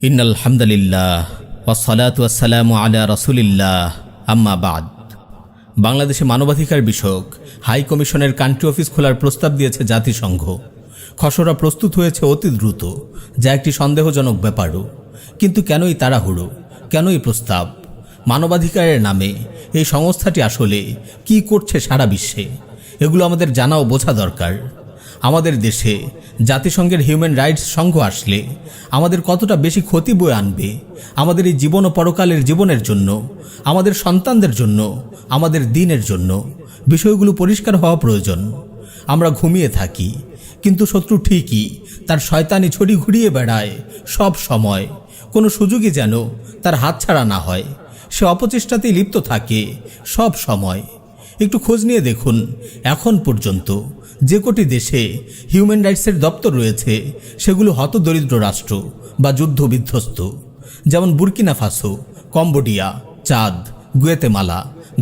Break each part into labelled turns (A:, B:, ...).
A: ইন্নাল হামদুলিল্লাহ ওয়াসসালাতু ওয়াসসালামু আলা রাসূলিল্লাহ আম্মা বাদ। বাংলাদেশে মানবাধিকার বিষয়ক হাই কমিশনের কান্ট্রি অফিস খোলার প্রস্তাব দিয়েছে জাতিসংঘ। খসড়া প্রস্তুত হয়েছে অতি দ্রুত, যা একটি সন্দেহজনক ব্যাপারও। কিন্তু কেনই তাড়াহুড়ো, কেনই প্রস্তাব? মানবাধিকারের নামে এই সংস্থাটি আসলে কি করছে সারা বিশ্বে, এগুলো আমাদের জানা ও বোঝা দরকার। আমাদের দেশে জাতিসংঘের হিউম্যান রাইটস সংঘ আসলে আমাদের কতটা বেশি ক্ষতি বয়ে আনবে আমাদের এই জীবন ও পরকালের জীবনের জন্য, আমাদের সন্তানদের জন্য, আমাদের দিনের জন্য, বিষয়গুলো পরিষ্কার হওয়া প্রয়োজন। আমরা ঘুমিয়ে থাকি, কিন্তু শত্রু ঠিকই তার শয়তানি ছড়ি ঘুরিয়ে বেড়ায় সব সময়। কোনো সুযোগই যেন তার হাতছাড়া না হয়, সে অপচেষ্টাতেই লিপ্ত থাকে সব সময়। একটু খোঁজ নিয়ে দেখুন, এখন পর্যন্ত যে কোটি দেশে হিউম্যান রাইটসের দপ্তর রয়েছে সেগুলো হতদরিদ্র রাষ্ট্র বা যুদ্ধ বিধ্বস্ত, যেমন Burkina Faso, Cambodia, Chad, Guatemala,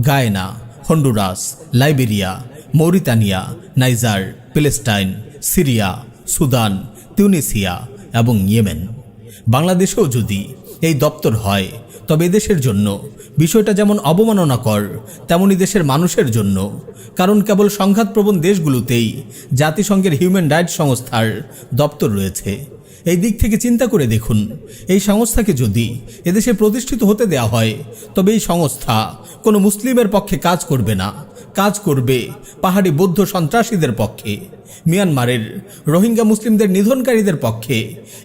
A: Guyana, Honduras, Liberia, Mauritania, Niger, Palestine, Syria, Sudan, Tunisia এবং ইয়েমেন। বাংলাদেশেও যদি এই দপ্তর হয় তবে এদেশের জন্য বিষয়টা যেমন অবমাননাকর, তেমনি দেশের মানুষের জন্য। কারণ কেবল সংঘাতপ্রবণ দেশগুলোতেই জাতিসংঘের হিউম্যান রাইটস সংস্থার দপ্তর রয়েছে। এই দিক থেকে চিন্তা করে দেখুন, এই সংস্থাকে যদি এদেশে প্রতিষ্ঠিত হতে দেওয়া হয় তবে এই সংস্থা কোনো মুসলিমের পক্ষে কাজ করবে না, কাজ করবে পাহাড়ি বৌদ্ধ সন্ত্রাসীদের পক্ষে, মিয়ানমারের রোহিঙ্গা মুসলিমদের নিধনকারীদের পক্ষে,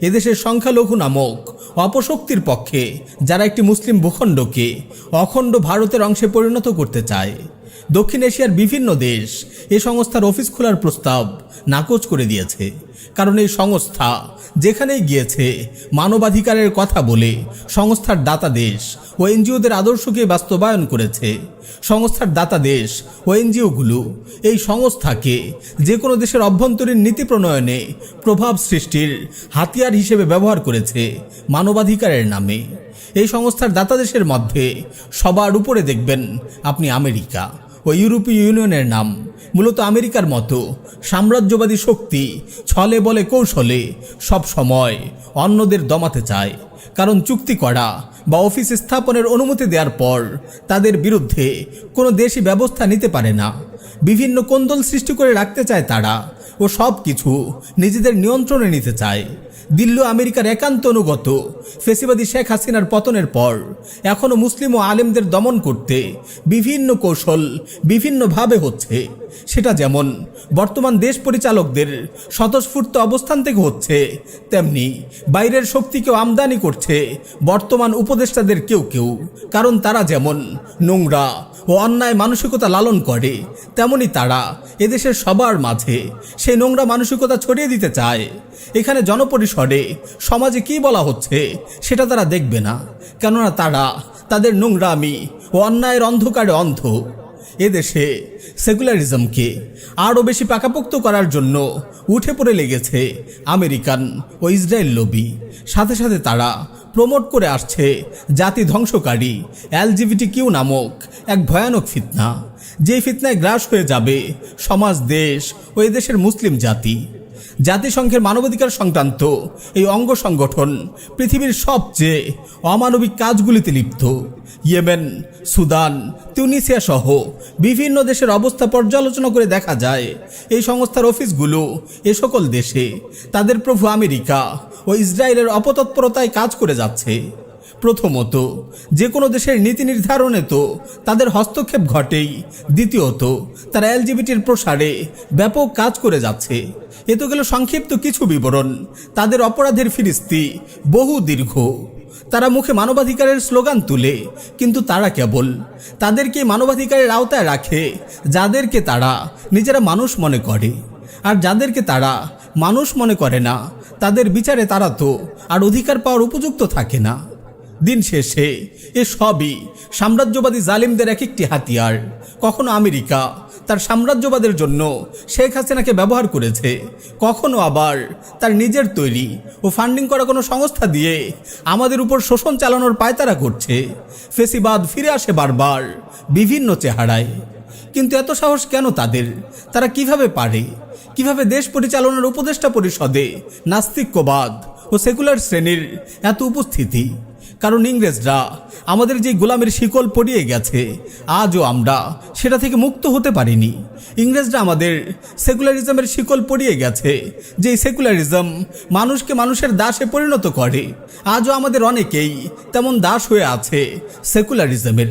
A: এদেশের সংখ্যালঘু নামক অপশক্তির পক্ষে, যারা একটি মুসলিম ভূখণ্ডকে অখণ্ড ভারতের অংশে পরিণত করতে চায়। দক্ষিণ এশিয়ার বিভিন্ন দেশ এ সংস্থার অফিস খোলার প্রস্তাব নাকচ করে দিয়েছে। কারণ এই সংস্থা যেখানেই গিয়েছে মানবাধিকারের কথা বলে সংস্থার দাতা দেশ ও এনজিওদের আদর্শকে বাস্তবায়ন করেছে। সংস্থার দাতা দেশ ও এনজিওগুলো এই সংস্থাকে যে কোনো দেশের অভ্যন্তরীণ নীতি প্রণয়নে প্রভাব সৃষ্টির হাতিয়ার হিসেবে ব্যবহার করেছে মানবাধিকারের নামে। এই সংস্থার দাতা দেশের মধ্যে সবার উপরে দেখবেন আপনি আমেরিকা ও ইউরোপীয় ইউনিয়নের নাম। মূলত আমেরিকার মতো সাম্রাজ্যবাদী শক্তি ছলে বলে কৌশলে সব সময় অন্যদের দমাতে চায়। কারণ চুক্তি করা বা অফিস স্থাপনের অনুমতি দেওয়ার পর তাদের বিরুদ্ধে কোনো দেশই ব্যবস্থা নিতে পারে না। বিভিন্ন কোন্দল সৃষ্টি করে রাখতে চায় তারা, ও সব কিছু নিজেদের নিয়ন্ত্রণে নিতে চায়। দিল্লি আমেরিকার একান্ত অনুগত ফেসিবাদী শেখ হাসিনার পতনের পর এখনও মুসলিম ও আলেমদের দমন করতে বিভিন্ন কৌশল বিভিন্নভাবে হচ্ছে। সেটা যেমন বর্তমান দেশ পরিচালকদের স্বতঃস্ফূর্ত অবস্থান থেকে হচ্ছে, তেমনি বাইরের শক্তিকেও আমদানি করছে বর্তমান উপদেষ্টাদের কেউ কেউ। কারণ তারা যেমন নোংরা ও অন্যায় মানসিকতা লালন করে, তেমনি তারা এদেশের সবার মাঝে সেই নোংরা মানসিকতা ছড়িয়ে দিতে চায়। এখানে জনপরিসরে সমাজে কি বলা হচ্ছে সেটা তারা দেখবে না, কেননা তারা তাদের নোংরামি ও অন্যায়ের অন্ধকারে অন্ধ। এদেশে সেকুলারিজমকে আরও বেশি পাকাপোক্ত করার জন্য উঠে পড়ে লেগেছে আমেরিকান ও ইসরায়েল লবি। সাথে সাথে তারা প্রমোট করে আসছে জাতি ধ্বংসকারী LGBTQ নামক এক ভয়ানক ফিতনা, যে ফিতনায় গ্রাস হয়ে যাবে সমাজ, দেশ ও এদেশের মুসলিম জাতি। জাতিসংঘের মানবাধিকার সংক্রান্ত এই অঙ্গ সংগঠন পৃথিবীর সবচেয়ে অমানবিক কাজগুলিতে লিপ্ত। ইয়েমেন, সুদান, তিউনিসিয়া সহ বিভিন্ন দেশের অবস্থা পর্যালোচনা করে দেখা যায় এই সংস্থার অফিসগুলো এ সকল দেশে তাদের প্রভু আমেরিকা ও ইসরায়েলের অপতৎপরতায় কাজ করে যাচ্ছে। প্রথমত, যে কোনো দেশের নীতি নির্ধারণে তো তাদের হস্তক্ষেপ ঘটেই। দ্বিতীয়ত, তারা LGBTর প্রসারে ব্যাপক কাজ করে যাচ্ছে। এ তো গেল সংক্ষিপ্ত কিছু বিবরণ। তাদের অপরাধের ফিরিস্তি বহু দীর্ঘ। তারা মুখে মানবাধিকারের স্লোগান তুলে, কিন্তু তারা কেবল তাদেরকে মানবাধিকারের আওতায় রাখে যাদেরকে তারা নিজেরা মানুষ মনে করে। আর যাদেরকে তারা মানুষ মনে করে না তাদের বিচারে তারা তো আর অধিকার পাওয়ার উপযুক্ত থাকে না। দিন শেষে এ সবই সাম্রাজ্যবাদী জালিমদের এক একটি হাতিয়ার। কখনো আমেরিকা তার সাম্রাজ্যবাদের জন্য শেখ হাসিনাকে ব্যবহার করেছে, কখনো আবার তার নিজের তৈরি ও ফান্ডিং করা কোনো সংস্থা দিয়ে আমাদের উপর শোষণ চালানোর পায়তারা করছে। ফেসিবাদ ফিরে আসে বারবার বিভিন্ন চেহারায়। কিন্তু এত সাহস কেন তাদের? তারা কিভাবে পারে? কিভাবে দেশ পরিচালনার উপদেষ্টা পরিষদে নাস্তিক্যবাদ ও সেকুলার শ্রেণীর এত উপস্থিতি? কারণ ইংরেজরা আমাদের যে গোলামের শিকল পরিয়ে গেছে, আজও আমরা সেটা থেকে মুক্ত হতে পারিনি। ইংরেজরা আমাদের সেকুলারিজমের শিকল পরিয়ে গেছে, যেই সেকুলারিজম মানুষকে মানুষের দাসে পরিণত করে। আজও আমাদের অনেকেই তেমন দাস হয়ে আছে সেকুলারিজমের।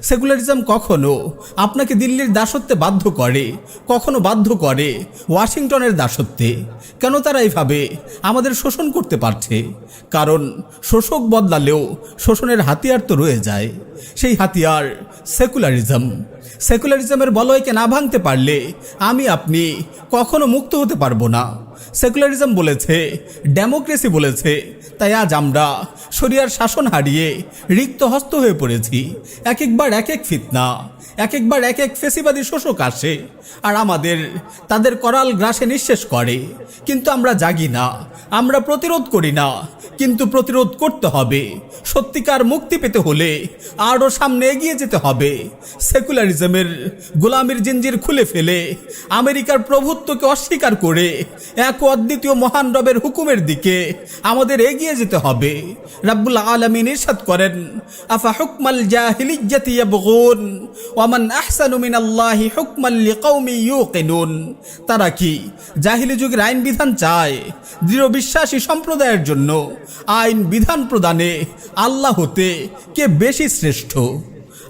A: সেকুলারিজম কখনো আপনাকে দিল্লির দাসত্বে বাধ্য করে, কখনো বাধ্য করে ওয়াশিংটনের দাসত্বে। কেন তারা এইভাবে আমাদের শোষণ করতে পারছে? কারণ শোষক বদলালেও শোষণের হাতিয়ার তো রয়ে যায়। সেই হাতিয়ার সেকুলারিজম। সেকুলারিজমের বলয়কে না ভাঙতে পারলে আমি আপনি কখনো মুক্ত হতে পারবো না। সেকুলারিজম বলেছে, ডেমোক্রেসি বলেছে, তাই আজ আমরা শরিয়ার শাসন হারিয়ে রিক্ত হস্ত হয়ে পড়েছি। এক একবার এক এক ফিতনা, এক একবার এক এক ফেসিবাদী শোষক আসে আর আমাদের তাদের করাল গ্রাসে নিঃশেষ করে। কিন্তু আমরা জাগি না, আমরা প্রতিরোধ করি না। কিন্তু প্রতিরোধ করতে হবে। সত্যিকার মুক্তি পেতে হলে আরও সামনে এগিয়ে যেতে হবে। সেকুলারিজমের গোলামির জিঞ্জির খুলে ফেলে আমেরিকার প্রভুত্বকে অস্বীকার করে এক অদ্বিতীয় মহান রবের হুকুমের দিকে আমাদের এগিয়ে যেতে হবে। রাব্বুল আলামিন ইরশাদ করেন, আফা হুকমাল জাহিলিয়্যাতি ইয়াবগুন ওয়া মান আহসানু মিনাল্লাহি হুকমান লিকাউমি ইউকিনুন। তারা কি জাহিলি যুগের আইন বিধান চায়? দৃঢ় বিশ্বাসী সম্প্রদায়ের জন্য আইন বিধান প্রদানে আল্লাহ হতে কে বেশি শ্রেষ্ঠ?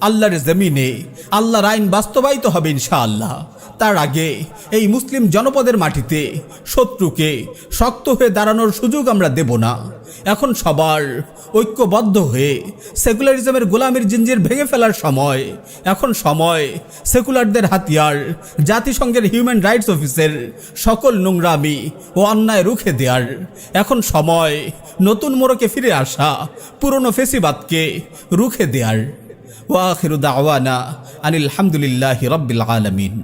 A: আল্লাহর জমিনে আল্লাহর আইন বাস্তবায়িত হবে ইনশাআল্লাহ। তার আগে এই মুসলিম জনপদের মাটিতে শত্রুকে শক্ত হয়ে দাঁড়ানোর সুযোগ আমরা দেব না। এখন সবার ঐক্যবদ্ধ হয়ে সেকুলারিজমের গোলামির জিঞ্জির ভেঙে ফেলার সময়। এখন সময় সেকুলারদের হাতিয়ার জাতিসংঘের হিউম্যান রাইটস অফিসের সকল নোংরামি ও অন্যায় রুখে দেওয়ার। এখন সময় নতুন মোড়কে ফিরে আসা, পুরনো ফেসিবাদকে রুখে দেওয়ার। ওয়া আখিরু দাওয়ানা আনিল হামদুলিল্লাহি রাব্বিল আলামিন।